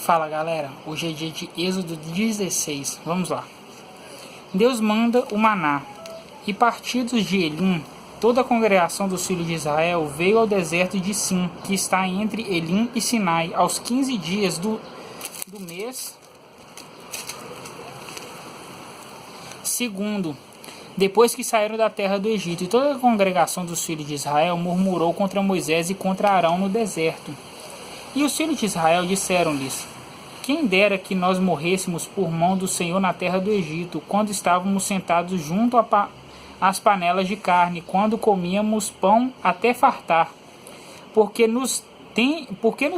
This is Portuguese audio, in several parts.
Fala galera, hoje é dia de Êxodo 16, vamos lá. Deus manda o maná, e partidos de Elim, toda a congregação dos filhos de Israel veio ao deserto de Sim, que está entre Elim e Sinai, aos 15 dias do mês segundo, depois que saíram da terra do Egito. E toda a congregação dos filhos de Israel murmurou contra Moisés e contra Arão no deserto. E os filhos de Israel disseram-lhes: quem dera que nós morrêssemos por mão do Senhor na terra do Egito, quando estávamos sentados junto às panelas de carne, quando comíamos pão até fartar. Porque nos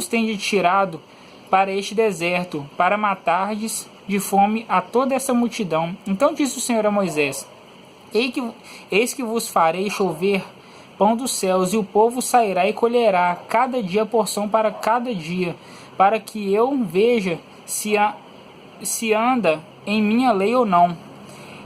tendes tirado para este deserto, para matardes de fome a toda essa multidão? Então disse o Senhor a Moisés: eis que vos farei chover pão dos céus, e o povo sairá e colherá cada dia porção para cada dia, para que eu veja se anda em minha lei ou não.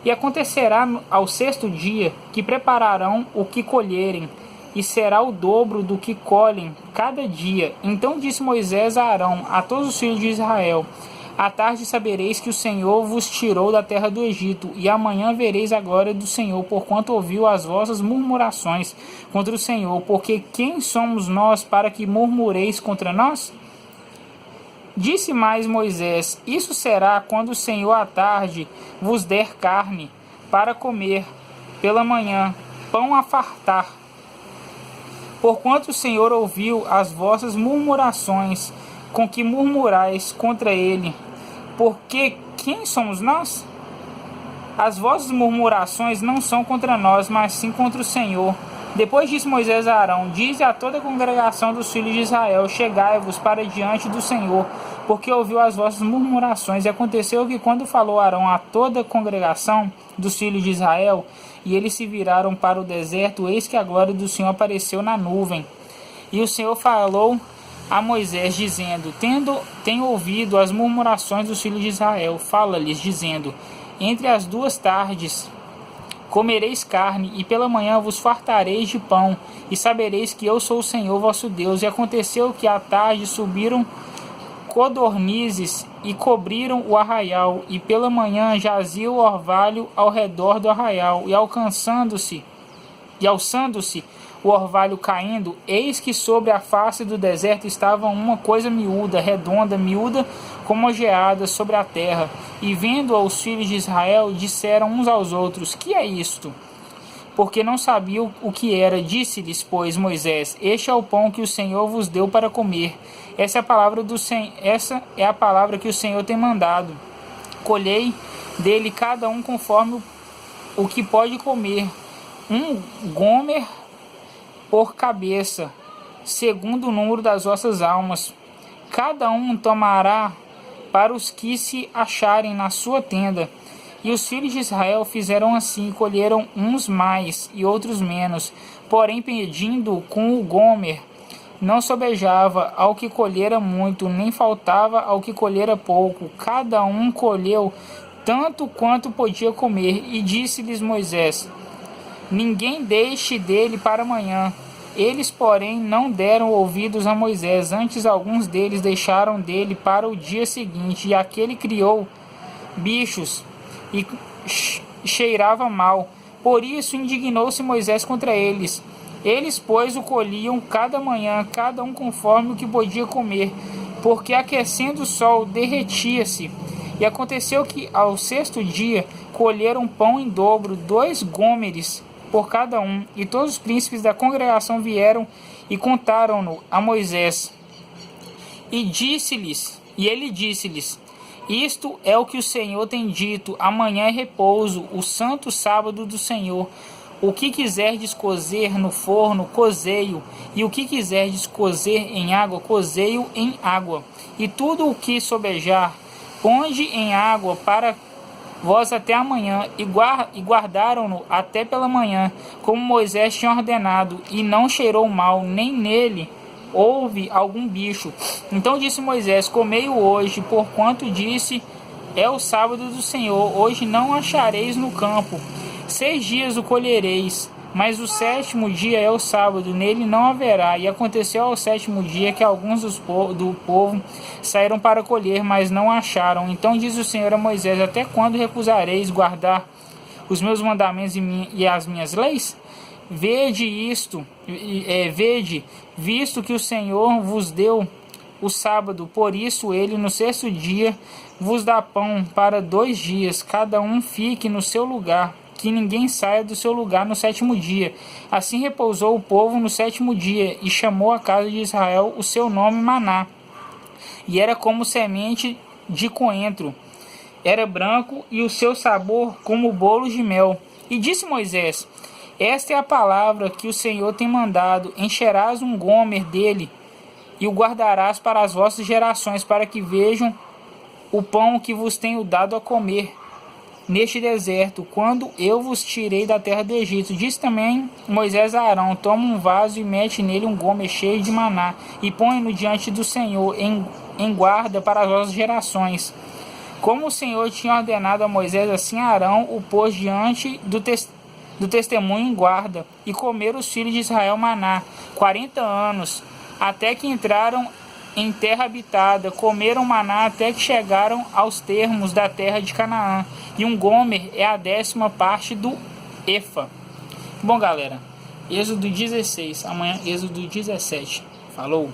E acontecerá ao sexto dia que prepararão o que colherem, e será o dobro do que colhem cada dia. Então disse Moisés a Arão, a todos os filhos de Israel: à tarde sabereis que o Senhor vos tirou da terra do Egito, e amanhã vereis a glória do Senhor, porquanto ouviu as vossas murmurações contra o Senhor. Porque quem somos nós para que murmureis contra nós? Disse mais Moisés: isso será quando o Senhor à tarde vos der carne para comer, pela manhã pão a fartar. Porquanto o Senhor ouviu as vossas murmurações com que murmurais contra ele. Porque quem somos nós? As vossas murmurações não são contra nós, mas sim contra o Senhor. Depois disse Moisés a Arão: dize a toda a congregação dos filhos de Israel: chegai-vos para diante do Senhor, porque ouviu as vossas murmurações. E aconteceu que, quando falou Arão a toda a congregação dos filhos de Israel, e eles se viraram para o deserto, eis que a glória do Senhor apareceu na nuvem. E o Senhor falou a Moisés, dizendo: tenho ouvido as murmurações dos filhos de Israel. Fala-lhes, dizendo: entre as duas tardes comereis carne, e pela manhã vos fartareis de pão, e sabereis que eu sou o Senhor vosso Deus. E aconteceu que à tarde subiram codornizes e cobriram o arraial, e pela manhã jazia o orvalho ao redor do arraial, e alçando-se o orvalho caindo, eis que sobre a face do deserto estava uma coisa miúda, redonda, miúda como geada sobre a terra. E vendo os filhos de Israel, disseram uns aos outros: que é isto? Porque não sabiam o que era. Disse-lhes, pois, Moisés: este é o pão que o Senhor vos deu para comer. Essa é a palavra que o Senhor tem mandado. Colhei dele cada um conforme o que pode comer, um gomer por cabeça, segundo o número das vossas almas. Cada um tomará para os que se acharem na sua tenda. E os filhos de Israel fizeram assim, colheram uns mais e outros menos. Porém, pedindo com o gomer, não sobejava ao que colhera muito, nem faltava ao que colhera pouco. Cada um colheu tanto quanto podia comer. E disse-lhes Moisés: ninguém deixe dele para amanhã. Eles, porém, não deram ouvidos a Moisés. Antes, alguns deles deixaram dele para o dia seguinte. E aquele criou bichos e cheirava mal. Por isso indignou-se Moisés contra eles. Eles, pois, o colhiam cada manhã, cada um conforme o que podia comer, porque aquecendo o sol derretia-se. E aconteceu que ao sexto dia colheram pão em dobro, 2 gômeres por cada um. E todos os príncipes da congregação vieram e contaram-no a Moisés. E ele disse-lhes: isto é o que o Senhor tem dito: amanhã é repouso, o santo sábado do Senhor. O que quiserdes cozer no forno, cozei-o, e o que quiserdes cozer em água, cozei-o em água. E tudo o que sobejar, ponde em água para vós até amanhã. E guardaram-no até pela manhã, como Moisés tinha ordenado, e não cheirou mal, nem nele houve algum bicho. Então disse Moisés: comei-o hoje, porquanto disse: é o sábado do Senhor, hoje não achareis no campo. 6 dias o colhereis, Mas o sétimo dia é o sábado, nele não haverá. E aconteceu ao sétimo dia que alguns do povo saíram para colher, mas não acharam. Então diz o Senhor a Moisés: até quando recusareis guardar os meus mandamentos e as minhas leis? Vede isto, visto que o Senhor vos deu o sábado, por isso ele no sexto dia vos dá pão para 2 dias, cada um fique no seu lugar, que ninguém saia do seu lugar no sétimo dia. Assim repousou o povo no sétimo dia, e chamou a casa de Israel o seu nome Maná, e era como semente de coentro, era branco, e o seu sabor como bolos de mel. E disse Moisés: esta é a palavra que o Senhor tem mandado: encherás um gomer dele, e o guardarás para as vossas gerações, para que vejam o pão que vos tenho dado a comer neste deserto, quando eu vos tirei da terra do Egito. Disse também Moisés a Arão: toma um vaso e mete nele um gomer cheio de maná, e põe-no diante do Senhor em guarda para as vossas gerações. Como o Senhor tinha ordenado a Moisés, assim Arão o pôs diante do testemunho em guarda, e comeram os filhos de Israel maná 40 anos, até que entraram em terra habitada. Comeram maná até que chegaram aos termos da terra de Canaã, e um gomer é a 10ª parte do efa. Bom, galera, Êxodo 16, amanhã Êxodo 17. Falou!